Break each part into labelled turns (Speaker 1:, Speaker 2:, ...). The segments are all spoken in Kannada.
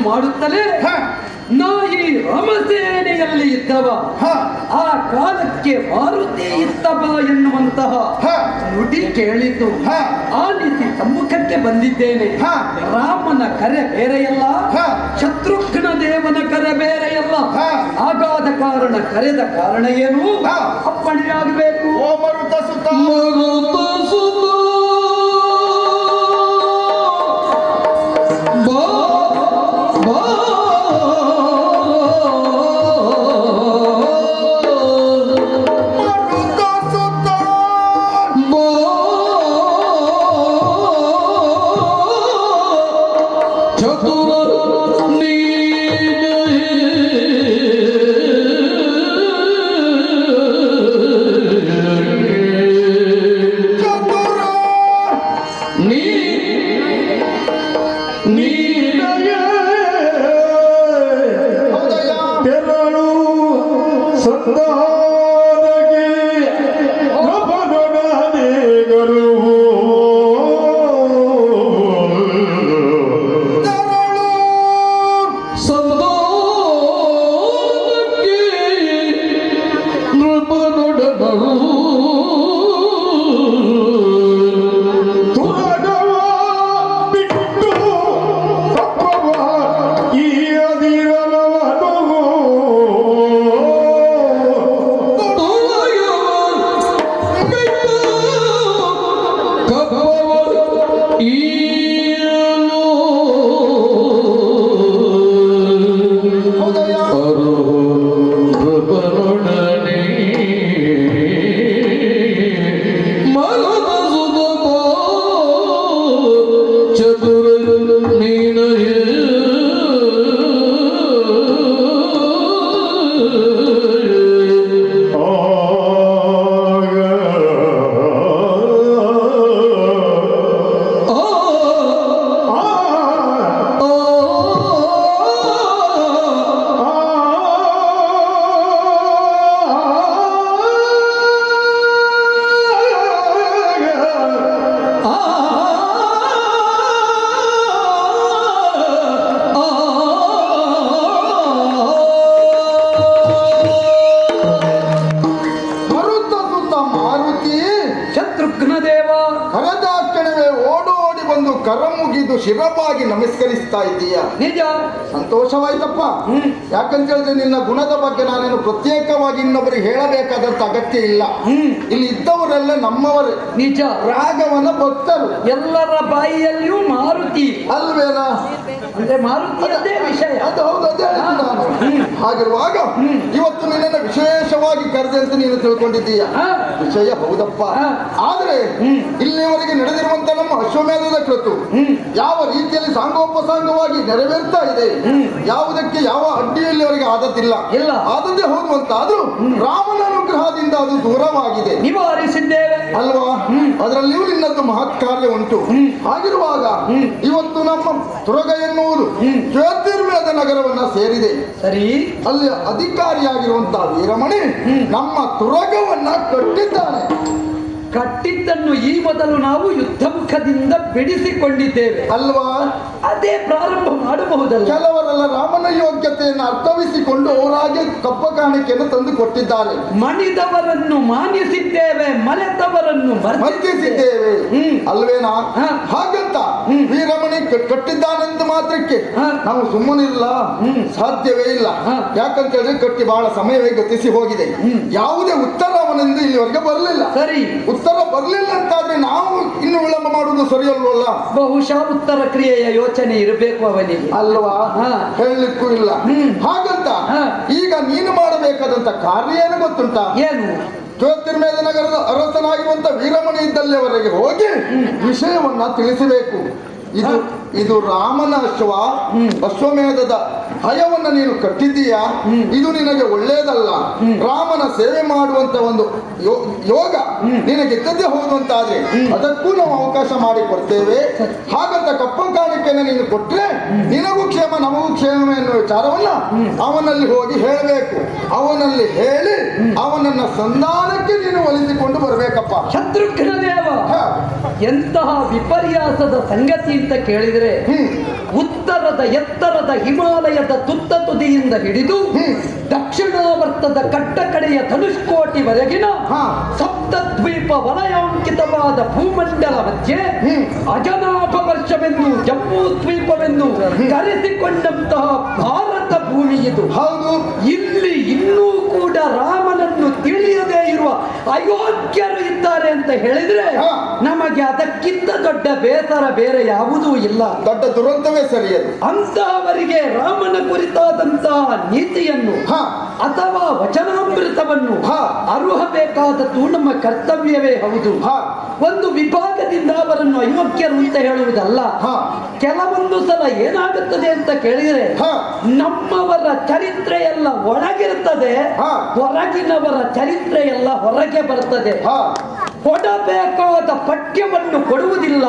Speaker 1: ಮಾಡುತ್ತಲೇ ನಾ ಈ ರಾಮಸೇನೆಯಲ್ಲಿ ಇದ್ದವ ಆ ಕಾಲಕ್ಕೆ ಮಾರುತಿ ಇತ್ತವ ಎನ್ನುವಂತಹ ನುಡಿ ಕೇಳಿದ್ದು ಆಲಿಸಿ ಸಮ್ಮುಖಕ್ಕೆ ಬಂದಿದ್ದೇನೆ. ರಾಮನ ಕರೆ ಬೇರೆಯಲ್ಲ, ಶತ್ರುಘ್ನ ದೇವನ ಕರೆ ಬೇರೆಯಲ್ಲ. ಹಾಗಾದ ಕಾರಣ ಕರೆದ ಕಾರಣ ಏನು? ಅಪ್ಪಣೆಯಾಗಬೇಕು.
Speaker 2: ಶಿರವಾಗಿ ನಮಸ್ಕರಿಸ್ತಾ ಇದ್ದೀಯ.
Speaker 1: ನಿಜ,
Speaker 2: ಸಂತೋಷವಾಯ್ತಪ್ಪ. ಯಾಕಂತ ಹೇಳಿದ್ರೆ ನಿನ್ನ ಗುಣದ ಬಗ್ಗೆ ನಾನೇನು ಪ್ರತ್ಯೇಕವಾಗಿ ಇನ್ನೊಬ್ಬರಿಗೆ ಹೇಳಬೇಕಾದಂತ ಅಗತ್ಯ ಇಲ್ಲ. ಇಲ್ಲಿ ಇದ್ದವರೆಲ್ಲ ನಮ್ಮವರೇ.
Speaker 1: ನಿಜ,
Speaker 2: ರಾಘವನ ಭಕ್ತರು.
Speaker 1: ಎಲ್ಲರ ಬಾಯಿಯಲ್ಲಿಯೂ ಮಾರುತಿ
Speaker 2: ಅಲ್ವೇನಾ?
Speaker 1: ಅಂದ್ರೆ ಮಾರುತಿ ವಿಷಯ.
Speaker 2: ಅದು ಹೌದು, ಅದೇ ನಾನು. ಹಾಗಿರುವಾಗ ಇವತ್ತು ನಿನ್ನನ್ನು ವಿಶೇಷವಾಗಿ ಕರೆದೆ ಅಂತ ನೀನು ತಿಳ್ಕೊಂಡಿದ್ದೀಯ. ವಿಷಯ ಹೌದಪ್ಪ. ಆದ್ರೆ ಇಲ್ಲಿವರೆಗೆ ನಡೆದಿರುವಂತ ನಮ್ಮ ಅಶ್ವಮೇಧದ ಕೃತು ಯಾವ ರೀತಿಯಲ್ಲಿ ಸಾಂಗೋಪಸಾಂಗವಾಗಿ ನೆರವೇರ್ತಾ ಇದೆ, ಯಾವುದಕ್ಕೆ ಯಾವ ಅಡ್ಡಿಯಲ್ಲಿವರೆಗೆ ಆದದ್ದಿಲ್ಲ. ಆದದ್ದೇ ಹೌದು ಅಂತ ಆದ್ರೂ ರಾಮನ ಅನುಗ್ರಹದಿಂದ ಅದು ದೂರವಾಗಿದೆ.
Speaker 1: ನಿವಾರಿಸಿದ್ದೇವೆ
Speaker 2: ಅಲ್ವಾ? ಅದರಲ್ಲಿಯೂ ನಿನ್ನದ್ದು ಮಹತ್ ಕಾರ್ಯ ಉಂಟು. ಹಾಗಿರುವಾಗ ಇವತ್ತು ನಮ್ಮ ತುರಗ ಎನ್ನುವುದು ಜ್ಯೋತಿರ್ವೇದ ನಗರವನ್ನ ಸೇರಿದೆ.
Speaker 1: ಸರಿ,
Speaker 2: ಅಲ್ಲಿ ಅಧಿಕಾರಿಯಾಗಿರುವಂತಹ ವೀರಮಣಿ ನಮ್ಮ ತುರಗವನ್ನ ಕಟ್ಟಿದ್ದಾನೆ.
Speaker 1: ಕಟ್ಟಿದ್ದನ್ನು ಈ ಮೊದಲು ನಾವು ಯುದ್ಧ ಮುಖದಿಂದ ಬಿಡಿಸಿಕೊಂಡಿದ್ದೇವೆ
Speaker 2: ಅಲ್ವಾ?
Speaker 1: ಅದೇ ಪ್ರಾರಂಭ ಮಾಡಬಹುದಲ್ಲ.
Speaker 2: ಕೆಲವರೆಲ್ಲ ರಾಮನ ಯೋಗ್ಯತೆಯನ್ನು ಅರ್ಥವಿಸಿಕೊಂಡು ಅವರಾಗೆ ಕಪ್ಪ ಕಾಣಿಕೆಯನ್ನು ತಂದು ಕೊಟ್ಟಿದ್ದಾರೆ.
Speaker 1: ಮಣಿದವರನ್ನು ಮಾನಿಸಿದ್ದೇವೆ, ಮಲೆತವರನ್ನು
Speaker 2: ಮರ್ತಿಸಿದ್ದೇವೆ. ಅಲ್ವೇನಾ? ಹಾಗಂತ ವೀರಮಣಿ ಕಟ್ಟಿದ್ದಾನೆಂದು ಮಾತ್ರಕ್ಕೆ ನಾವು ಸುಮ್ಮನಿಲ್ಲ, ಸಾಧ್ಯವೇ ಇಲ್ಲ. ಯಾಕಂತ ಹೇಳಿದ್ರೆ ಕಟ್ಟಿ ಬಹಳ ಸಮಯವೇ ಗತಿಸಿ ಹೋಗಿದೆ. ಯಾವುದೇ ಉತ್ತರ ಅವನಿಂದ ಇಲ್ಲಿವರೆಗೆ ಬರಲಿಲ್ಲ.
Speaker 1: ಸರಿ,
Speaker 2: ಉತ್ತರ ಬರಲಿಲ್ಲ ಅಂತಾದ್ರೆ ನಾವು ಇನ್ನು ವಿಳಂಬ ಮಾಡುವುದು ಸರಿಯಲ್ವಲ್ಲ?
Speaker 1: ಬಹುಶಃ ಉತ್ತರ ಕ್ರಿಯೆಯ ಯೋಚನೆ ಇರಬೇಕು ಅವನಿಗೆ,
Speaker 2: ಅಲ್ವಾ? ಹೇಳಲಿಕ್ಕೂ ಇಲ್ಲ. ಹಾಗಂತ ಈಗ ನೀನು ಮಾಡಬೇಕಾದಂತ ಕಾರ್ಯ ಏನು ಗೊತ್ತುಂಟ?
Speaker 1: ಏನು?
Speaker 2: ಜ್ಯೋತಿರ್ಮೇಧ ನಗರದ ಅರಸನಾಗಿರುವಂತ ವೀರಮಣಿ ಇದ್ದಲ್ಲಿವರೆಗೆ ಹೋಗಿ ವಿಷಯವನ್ನ ತಿಳಿಸಬೇಕು. ಇದು ರಾಮನ ಅಶ್ವಮೇಧದ ಹಯವನ್ನು ನೀನು ಕಟ್ಟಿದ್ದೀಯಾ? ಇದು ನಿನಗೆ ಒಳ್ಳೇದಲ್ಲ. ರಾಮನ ಸೇವೆ ಮಾಡುವಂತ ಒಂದು ಯೋಗ ನಿನಗೆ ಇದ್ದದ್ದೇ ಹೋಗುವಂತಾದ್ರೆ ಅದಕ್ಕೂ ನಾವು ಅವಕಾಶ ಮಾಡಿ ಕೊಡ್ತೇವೆ. ಹಾಗಂತ ಕಪ್ಪ ಕಾಣಿಕೆಯನ್ನು ನೀನು ಕೊಟ್ರೆ ನಿನಗೂ ಕ್ಷೇಮ ನಮಗೂ ಕ್ಷೇಮ ಎನ್ನುವ ವಿಚಾರವನ್ನ ಅವನಲ್ಲಿ ಹೋಗಿ ಹೇಳಬೇಕು. ಅವನಲ್ಲಿ ಹೇಳಿ ಅವನನ್ನ ಸಂಧಾನಕ್ಕೆ ನೀನು ಒಲಿಸಿಕೊಂಡು ಬರಬೇಕಪ್ಪ.
Speaker 1: ಶತ್ರುಘ್ನ ದೇವ, ಎಂತಹ ವಿಪರ್ಯಾಸದ ಸಂಗತಿ ಅಂತ ಕೇಳಿದರೆ, ಉತ್ತರದ ಎತ್ತರದ ಹಿಮಾಲಯದ ತುತ್ತ ತುದಿಯಿಂದ ಹಿಡಿದು ದಕ್ಷಿಣಾವರ್ತದ ಕಟ್ಟ ಕಡೆಯ ಧನುಷ್ಕೋಟಿವರೆಗಿನ ಸಪ್ತದ್ವೀಪ ವಲಯಾಂಕಿತವಾದ ಭೂಮಂಡಲ ಮಧ್ಯೆ ಅಜನಾಭ ವರ್ಷವೆಂದು ಜಮ್ಮು ದ್ವೀಪವೆಂದು ಕರೆಸಿಕೊಂಡಂತಹ ಭಾರತ ಭೂಮಿ ಇದು.
Speaker 2: ಹೌದು,
Speaker 1: ಇಲ್ಲಿ ಇನ್ನೂ ಕೂಡ ರಾಮನನ್ನು ತಿಳಿಯದೇ ಇರುವ ಅಯೋಗ್ಯರು ಇದ್ದಾರೆ ಅಂತ ಹೇಳಿದ್ರೆ ನಮಗೆ ಅದಕ್ಕಿಂತ ದೊಡ್ಡ ಬೇಸರ ಬೇರೆ ಯಾವುದೂ ಇಲ್ಲ.
Speaker 2: ದೊಡ್ಡ ದುರಂತವೇ ಸರಿಯದು.
Speaker 1: ಅಂತಹವರಿಗೆ ರಾಮನ ಕುರಿತಾದಂತಹ ನೀತಿಯನ್ನು ಅಥವಾ ವಚನಾಮೃತವನ್ನು ಅರುಹಬೇಕಾದದ್ದು ನಮ್ಮ ಕರ್ತವ್ಯವೇ ಹೌದು. ಒಂದು ವಿಭಾಗದಿಂದ ಅವರನ್ನು ಅಯೋಗ್ಯರು ಅಂತ ಹೇಳುವುದಲ್ಲ. ಕೆಲವೊಂದು ಸಲ ಏನಾಗುತ್ತದೆ ಅಂತ ಕೇಳಿದರೆ, ನಮ್ಮವರ ಚರಿತ್ರೆ ಎಲ್ಲ ಒಳಗಿರುತ್ತದೆ, ಹೊರಗಿನವರ ಚರಿತ್ರೆ ಎಲ್ಲ ಹೊರಗೆ ಬರ್ತದೆ. ಕೊಡಬೇಕಾದ ಪಠ್ಯವನ್ನು ಕೊಡುವುದಿಲ್ಲ,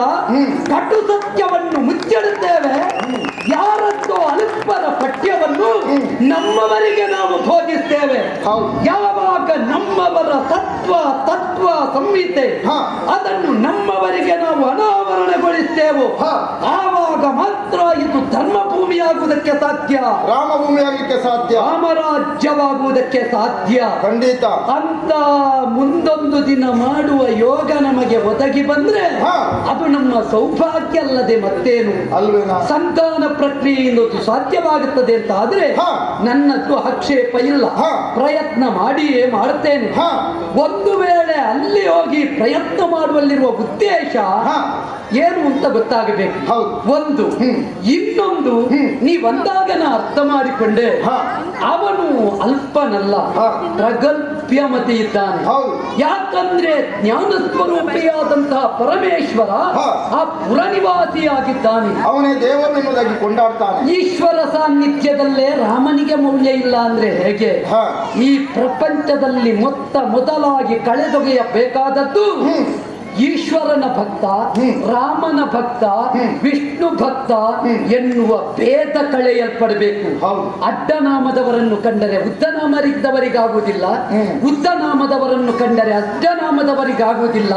Speaker 1: ಕಟು ಸತ್ಯವನ್ನು ಮುಚ್ಚಿಡುತ್ತೇವೆ. ಯಾರದ್ದೋ ಅಲ್ಪರ ಪಠ್ಯವನ್ನು ನಮ್ಮವರಿಗೆ ನಾವು ಬೋಧಿಸ್ತೇವೆ. ಯಾವಾಗ ನಮ್ಮವರ ತತ್ವ ಸಂಹಿತೆ ಅದನ್ನು ನಮ್ಮವರಿಗೆ ನಾವು ಅನಾವರಣಗೊಳಿಸ್ತೇವೋ ಆವಾಗ ಮಾತ್ರ ಇದು ಧರ್ಮಭೂಮಿಯಾಗುವುದಕ್ಕೆ ಸಾಧ್ಯ,
Speaker 2: ರಾಮಭೂಮಿಯಾಗಲಿಕ್ಕೆ ಸಾಧ್ಯ,
Speaker 1: ರಾಮರಾಜ್ಯವಾಗುವುದಕ್ಕೆ ಸಾಧ್ಯ.
Speaker 2: ಖಂಡಿತ.
Speaker 1: ಅಂತ ಮುಂದೊಂದು ದಿನ ಮಾಡುವ ಯೋಗ ನಮಗೆ ಒದಗಿ ಬಂದ್ರೆ ಅದು ನಮ್ಮ ಸೌಭಾಗ್ಯ ಅಲ್ಲದೆ ಮತ್ತೇನು
Speaker 2: ಅಲ್ವೇನಾ?
Speaker 1: ಸಂತಾನ ಪ್ರಕ್ರಿಯೆಯಿಂದ ಸಾಧ್ಯವಾಗುತ್ತದೆ ಅಂತ ಆದ್ರೆ ನನ್ನದು ಆಕ್ಷೇಪ ಇಲ್ಲ. ಪ್ರಯತ್ನ ಮಾಡಿಯೇ ಮಾಡುತ್ತೇನೆ. ಒಂದು ವೇಳೆ ಅಲ್ಲಿ ಹೋಗಿ ಪ್ರಯತ್ನ ಮಾಡುವಲ್ಲಿರುವ ಉದ್ದೇಶ ಏನು ಅಂತ ಗೊತ್ತಾಗಬೇಕು. ಒಂದು ಇನ್ನೊಂದು ನೀವಂದಾಗ ನಾ ಅರ್ಥ ಮಾಡಿಕೊಂಡೆ, ಅವನು ಅಲ್ಪನಲ್ಲ, ಪ್ರಗಲ್ಭ್ಯಮತಿ ಇದ್ದಾನೆ. ಯಾಕಂದ್ರೆ ಜ್ಞಾನ ಸ್ವರೂಪಿಯಾದಂತಹ ಪರಮೇಶ್ವರ ಆ ಪುರನಿವಾಸಿಯಾಗಿದ್ದಾನೆ.
Speaker 2: ಅವನೇ ದೇವರು ಎನ್ನುವುದಾಗಿ ಕೊಂಡಾಡ್ತಾನೆ.
Speaker 1: ಈಶ್ವರ ಸಾನ್ನಿಧ್ಯದಲ್ಲೇ ರಾಮನಿಗೆ ಮೌಲ್ಯ ಇಲ್ಲ ಅಂದ್ರೆ ಹೇಗೆ? ಈ ಪ್ರಪಂಚದಲ್ಲಿ ಮೊದಲಾಗಿ ಕಳೆದೊಗೆಯಬೇಕಾದದ್ದು ಈಶ್ವರನ ಭಕ್ತ, ರಾಮನ ಭಕ್ತ, ವಿಷ್ಣು ಭಕ್ತ ಎನ್ನುವ ಭೇದ ಕಳೆಯಲ್ಪಡಬೇಕು. ಅಡ್ಡನಾಮದವರನ್ನು ಕಂಡರೆ ಉದ್ದನಾಮರಿದ್ದವರಿಗಾಗುವುದಿಲ್ಲ, ಉದ್ದನಾಮದವರನ್ನು ಕಂಡರೆ ಅಡ್ಡನಾಮದವರಿಗಾಗುವುದಿಲ್ಲ.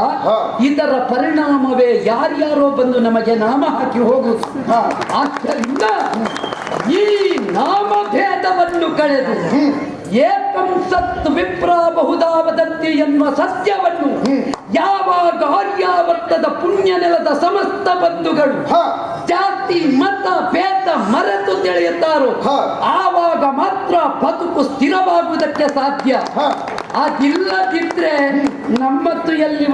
Speaker 1: ಇದರ ಪರಿಣಾಮವೇ ಯಾರ್ಯಾರೋ ಬಂದು ನಮಗೆ ನಾಮ ಹಾಕಿ ಹೋಗುವುದು. ಆದ್ದರಿಂದ ಈ ನಾಮಭೇದವನ್ನು ಕಳೆದು ಏಕಂ ಸತ್ ವಿಪ್ರ ಬಹುಧಾ ವದಂತಿ ಎನ್ನುವ ಸತ್ಯವನ್ನು ಯಾವಾಗ ಆರ್ಯಾವರ್ತದ ಪುಣ್ಯ ನೆಲದ ಸಮಸ್ತ ಬಂಧುಗಳು ಜಾತಿ ಮತ ಭೇದ ಮರೆತು ತಿಳಿಯುತ್ತಾರೋ ಆವಾಗ ಮಾತ್ರ ಬದುಕು ಸ್ಥಿರವಾಗುವುದಕ್ಕೆ ಸಾಧ್ಯ. ಅದಿಲ್ಲದಿದ್ರೆ ನಮ್ಮತ್ತು ಎಲ್ಲಿ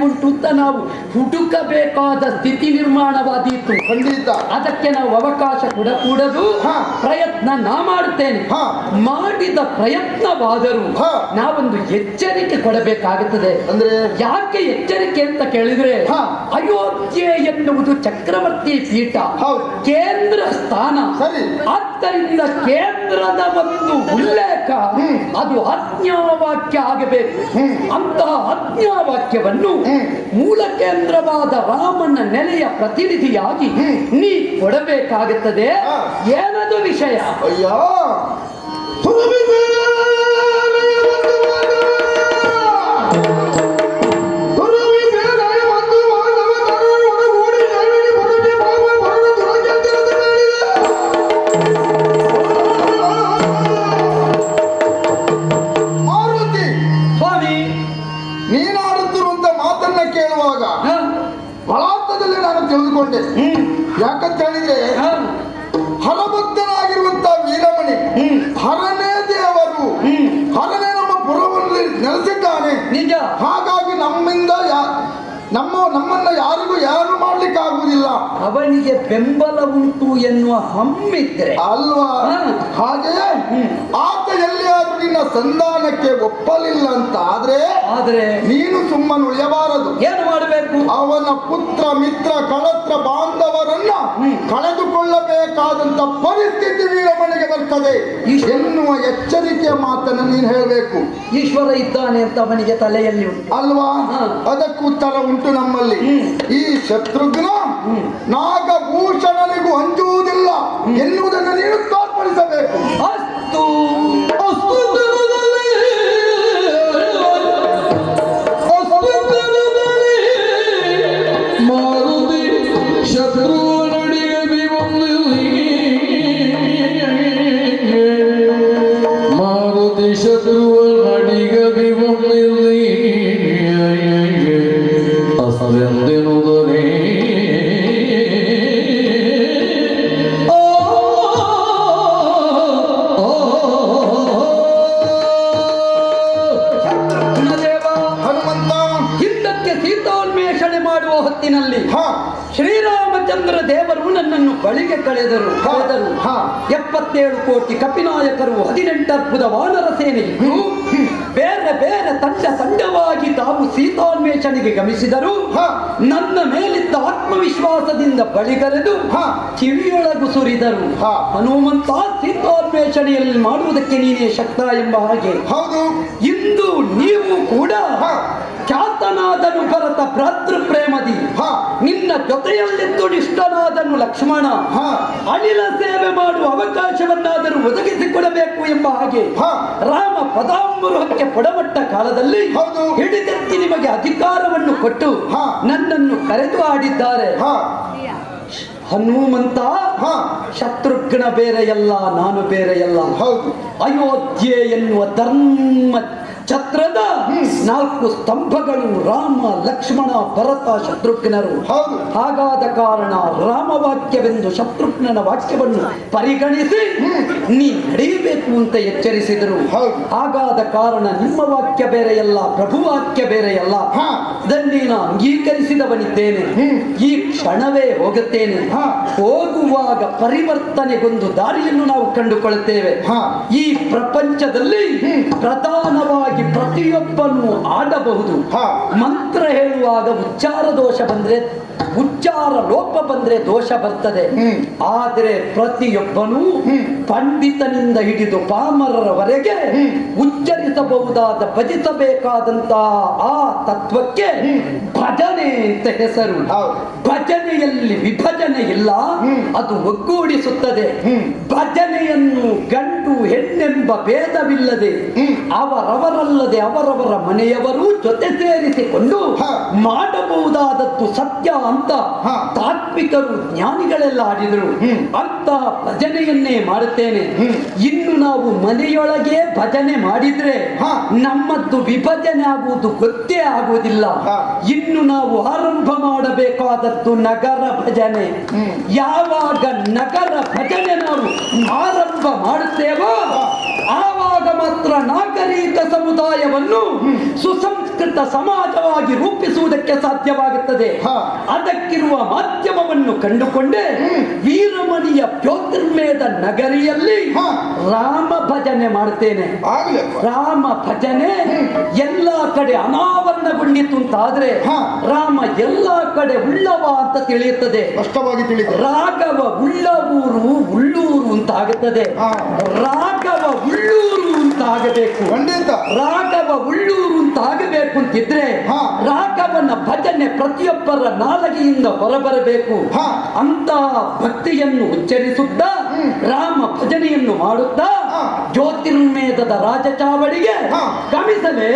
Speaker 1: ಉಂಟು ಅಂತ ನಾವು ಹುಡುಕಬೇಕಾದ ಸ್ಥಿತಿ ನಿರ್ಮಾಣವಾದೀತು.
Speaker 2: ಖಂಡಿತ.
Speaker 1: ಅದಕ್ಕೆ ನಾವು ಅವಕಾಶ ಕೊಡಕೂಡದು. ಪ್ರಯತ್ನ ನಾ ಮಾಡುತ್ತೇನೆ. ಮಾಡಿದ ಪ್ರಯತ್ನವಾದರೂ ನಾವೊಂದು ಎಚ್ಚರಿಕೆ ಕೊಡಬೇಕಾಗುತ್ತದೆ.
Speaker 2: ಅಂದ್ರೆ
Speaker 1: ಯಾಕೆ ಎಚ್ಚರಿಕೆ ಅಂತ ಕೇಳಿದ್ರೆ, ಅಯೋಧ್ಯೆ ಎನ್ನುವುದು ಚಕ್ರವರ್ತಿ ಪೀಠ, ಕೇಂದ್ರ ಸ್ಥಾನ. ಆದ್ದರಿಂದ ಕೇಂದ್ರದ ಒಂದು ಉಲ್ಲೇಖ ಅದು ಆಜ್ಞಾವಾಕ್ಯ ಆಗಬೇಕು. ಅಂತಹ ಆಜ್ಞಾವಾಕ್ಯವನ್ನು ಮೂಲ ಕೇಂದ್ರವಾದ ರಾಮನ ನೆಲೆಯ ಪ್ರತಿನಿಧಿಯಾಗಿ ನೀ ಕೊಡಬೇಕಾಗುತ್ತದೆ. ಏನದು ವಿಷಯ?
Speaker 2: ಅಯ್ಯೋ, ನೀನಾಡುತ್ತಿರುವಂತ ಮಾತನ್ನ ಕೇಳುವಾಗ ಬಲಾರ್ಥದಲ್ಲಿ ನಾನು ತಿಳಿದುಕೊಂಡೆ. ಯಾಕಂತ ಹೇಳಿದ್ರೆ ಹರಭಕ್ತನಾಗಿರುವಂತ ವೀರಮಣಿ ಹರನೇ ದೇವರು, ಹರನೇ ನಮ್ಮ ಪುರದಲ್ಲಿ ನೆಲೆಸಿದ್ದಾನೆ. ನಿಜ. ಹಾಗಾಗಿ ನಮ್ಮನ್ನ ಯಾರು ಮಾಡ್ಲಿಕ್ಕೆ ಆಗುವುದಿಲ್ಲ.
Speaker 1: ಅವನಿಗೆ ಬೆಂಬಲ ಉಂಟು ಎನ್ನುವ ಹಮ್ಮಿದ್ರೆ
Speaker 2: ಅಲ್ವಾ? ಹಾಗೆಯೇ ಆತ ಎಲ್ಲಿಯಾದ್ರೂ ನಿನ್ನ ಸಂಧಾನಕ್ಕೆ ಒಪ್ಪಲಿಲ್ಲ ಅಂತ
Speaker 1: ಆದ್ರೆ
Speaker 2: ನೀನು ಸುಮ್ಮನೆ ಉಳಿಯಬಾರದು.
Speaker 1: ಏನು ಮಾಡಬೇಕು?
Speaker 2: ಅವನ ಪುತ್ರ ಮಿತ್ರ ಕಳತ್ರ ಬಾಂಧವರನ್ನ ಕಳೆದುಕೊಳ್ಳಬೇಕಾದಂತ ಪರಿಸ್ಥಿತಿ ವೀರಮಣಿಗೆ ಬರ್ತದೆ ಎನ್ನುವ ಎಚ್ಚರಿಕೆಯ ಮಾತನ್ನು ನೀನು ಹೇಳಬೇಕು.
Speaker 1: ಈಶ್ವರ ಇದ್ದಾನೆ ಅಂತ ಅವನಿಗೆ ತಲೆಯಲ್ಲಿ ಉಂಟು
Speaker 2: ಅಲ್ವಾ? ಅದಕ್ಕೆ ಉತ್ತರ ಉಂಟು ನಮ್ಮಲ್ಲಿ. ಈ ಶತ್ರುಘ್ನ ನಾಗಭೂಷಣನಿಗೂ ಅಂಜುವುದಿಲ್ಲ ಎನ್ನುವುದನ್ನು ನೀನು ತೋರ್ಪಡಿಸಬೇಕು.
Speaker 1: ಅಸ್ತು ಶ್ರೀರಾಮಚಂದ್ರ ದೇವರು ನನ್ನನ್ನು ಬಳಿಗೆ ಕಳೆದರು. 77 ಕೋಟಿ ಕಪಿನಾಯಕರು 18 ಅದ್ಭುತ ವಾನರ ಸೇನೆಯಿದ್ದು ಬೇರೆ ಬೇರೆ ತಂಡವಾಗಿ ತಾವು ಸೀತಾನ್ವೇಷಣೆಗೆ ಗಮಿಸಿದರು. ನನ್ನ ಮೇಲಿದ್ದ ಆತ್ಮವಿಶ್ವಾಸದಿಂದ ಬಳಿಗರೆದು ಕಿವಿಯೊಳಗು ಸುರಿದರು. ಹನುಮಂತ, ಸೀತಾನ್ವೇಷಣೆಯಲ್ಲಿ ಮಾಡುವುದಕ್ಕೆ ನೀನೇ ಶಕ್ತ ಎಂಬ ಹಾಗೆ.
Speaker 2: ಹೌದು,
Speaker 1: ಇಂದು ನೀವು ಕೂಡ ಖ್ಯಾತನಾದನು ಭರತ ಭ್ರಾತೃ ಪ್ರೇಮದಿ, ನಿನ್ನ ಜೊತೆಯಲ್ಲಿದ್ದು ನಿಷ್ಠನಾದನು ಲಕ್ಷ್ಮಣ, ಅನಿಲ ಸೇವೆ ಮಾಡುವ ಅವಕಾಶವನ್ನಾದರೂ ಒದಗಿಸಿಕೊಡಬೇಕು ಎಂಬ ಹಾಗೆ ರಾಮ ಪದಾಂಬುರುಹಕ್ಕೆ ಪೊಡಮಟ್ಟ ಕಾಲದಲ್ಲಿ ಹಿಡಿದೆತ್ತಿ ನಿಮಗೆ ಅಧಿಕಾರವನ್ನು ಕೊಟ್ಟು ನನ್ನನ್ನು ಕರೆದು ಆಡಿದ್ದಾರೆ. ಹನುಮಂತ, ಶತ್ರುಘ್ನ ಬೇರೆಯಲ್ಲ, ನಾನು ಬೇರೆಯಲ್ಲ. ಅಯೋಧ್ಯೆ ಎನ್ನುವ ಧರ್ಮ ಛತ್ರದ 4 ಸ್ತಂಭಗಳು ರಾಮ, ಲಕ್ಷ್ಮಣ, ಭರತ, ಶತ್ರುಘ್ನರು. ಹಾಗಾದ ಕಾರಣ ರಾಮವಾಕ್ಯವೆಂದು ಶತ್ರುಘ್ನನ ವಾಕ್ಯವನ್ನು ಪರಿಗಣಿಸಿ ನೀ ನಡೆಯಬೇಕು ಅಂತ ಎಚ್ಚರಿಸಿದರು. ಹಾಗಾದ ಕಾರಣ ನಿಮ್ಮ ವಾಕ್ಯ ಬೇರೆಯಲ್ಲ, ಪ್ರಭು ವಾಕ್ಯ ಬೇರೆಯಲ್ಲ. ಅದನ್ನೇನು ಅಂಗೀಕರಿಸಿದವನಿದ್ದೇನೆ. ಈ ಕ್ಷಣವೇ ಹೋಗುತ್ತೇನೆ. ಹೋಗುವಾಗ ಪರಿವರ್ತನೆಗೊಂದು ದಾರಿಯನ್ನು ನಾವು ಕಂಡುಕೊಳ್ಳುತ್ತೇವೆ. ಈ ಪ್ರಪಂಚದಲ್ಲಿ ಪ್ರಧಾನವಾಗಿ ಪ್ರತಿಯೊಬ್ಬನು ಆಡಬಹುದು. ಮಂತ್ರ ಹೇಳುವಾಗ ಉಚ್ಚಾರ ದೋಷ ಬಂದ್ರೆ, ಉಚ್ಚಾರ ಲೋಪ ಬಂದ್ರೆ ದೋಷ ಬರ್ತದೆ. ಆದರೆ ಪ್ರತಿಯೊಬ್ಬನು ಪಂಡಿತನಿಂದ ಹಿಡಿದು ಪಾಮರರವರೆಗೆ ಉಚ್ಚರಿಸಬಹುದಾದ, ಭಜಿಸಬೇಕಾದಂತಹ ಆ ತತ್ವಕ್ಕೆ ಭಜನೆ ಅಂತ ಹೆಸರು. ಭಜನೆಯಲ್ಲಿ ವಿಭಜನೆ ಇಲ್ಲ, ಅದು ಒಗ್ಗೂಡಿಸುತ್ತದೆ. ಭಜನೆಯನ್ನು ಗಂಡು ಹೆಣ್ಣೆಂಬ ಭೇದವಿಲ್ಲದೆ ಅವರವರಲ್ಲದೆ ಅವರವರ ಮನೆಯವರು ಜೊತೆ ಸೇರಿಸಿಕೊಂಡು ಮಾಡಬಹುದಾದದ್ದು ಸತ್ಯ ಅಂತ ತಾತ್ವಿಕರು, ಜ್ಞಾನಿಗಳೆಲ್ಲ ಆಡಿದರು. ಅಂತಹ ಭಜನೆಯನ್ನೇ ಮಾಡುತ್ತೇನೆ. ಇನ್ನು ನಾವು ಮನೆಯೊಳಗೆ ಭಜನೆ ಮಾಡಿದ್ರೆ ನಮ್ಮದ್ದು ವಿಭಜನೆ ಆಗುವುದು ಗೊತ್ತೇ ಆಗುವುದಿಲ್ಲ. ಇನ್ನು ನಾವು ಆರಂಭ ಮಾಡಬೇಕಾದದ್ದು ನಗರ ಭಜನೆ. ಯಾವಾಗ ನಗರ ಭಜನೆ ನಾವು ಆರಂಭ ಮಾಡುತ್ತೇವೋ ಆವಾಗ ಮಾತ್ರ ನಾಗರಿಕ ಸಮುದಾಯವನ್ನು ಸುಸಂಸ್ಕೃತ ಸಮಾಜವಾಗಿ ರೂಪಿಸುವುದಕ್ಕೆ ಸಾಧ್ಯವಾಗುತ್ತದೆ. ಅದಕ್ಕಿರುವ ಮಾಧ್ಯಮವನ್ನು ಕಂಡುಕೊಂಡೇ ವೀರಮಣಿಯ ಜ್ಯೋತಿರ್ಮೇದ ನಗರಿಯಲ್ಲಿ ರಾಮ ಭಜನೆ ಮಾಡುತ್ತೇನೆ. ರಾಮ ಭಜನೆ ಎಲ್ಲಾ ಕಡೆ ಅನಾವರಣಗೊಂಡಿತು ಅಂತಾದ್ರೆ ರಾಮ ಎಲ್ಲಾ ಕಡೆ ಉಳ್ಳವ ಅಂತ ತಿಳಿಯುತ್ತದೆ.
Speaker 2: ಸ್ಪಷ್ಟವಾಗಿ ತಿಳಿಯುತ್ತದೆ.
Speaker 1: ರಾಘವ ಉಳ್ಳವೂರು ಉಳ್ಳೂರು ಅಂತ ಆಗುತ್ತದೆ. ರಾಘವ ಉಳ್ಳೂರು ಅಂತ ಆಗಬೇಕು. ರಾಘವ ಉಳ್ಳೂರು ಅಂತ ಆಗಬೇಕು ಅಂತಿದ್ರೆ ರಾಘವನ ಭಜನೆ ಪ್ರತಿಯೊಬ್ಬರ ನಾಲಗೆಯಿಂದ ಹೊರಬರಬೇಕು. ಅಂತಹ ಭಕ್ತಿಯನ್ನು ಉಚ್ಚರಿಸುತ್ತಾ ರಾಮ ಭಜನೆಯನ್ನು ಮಾಡುತ್ತಾ ಜ್ಯೋತಿರ್ಮೇಧದ ರಾಜಚಾವಡಿಗೆ ಗಮಿಸಲೇ.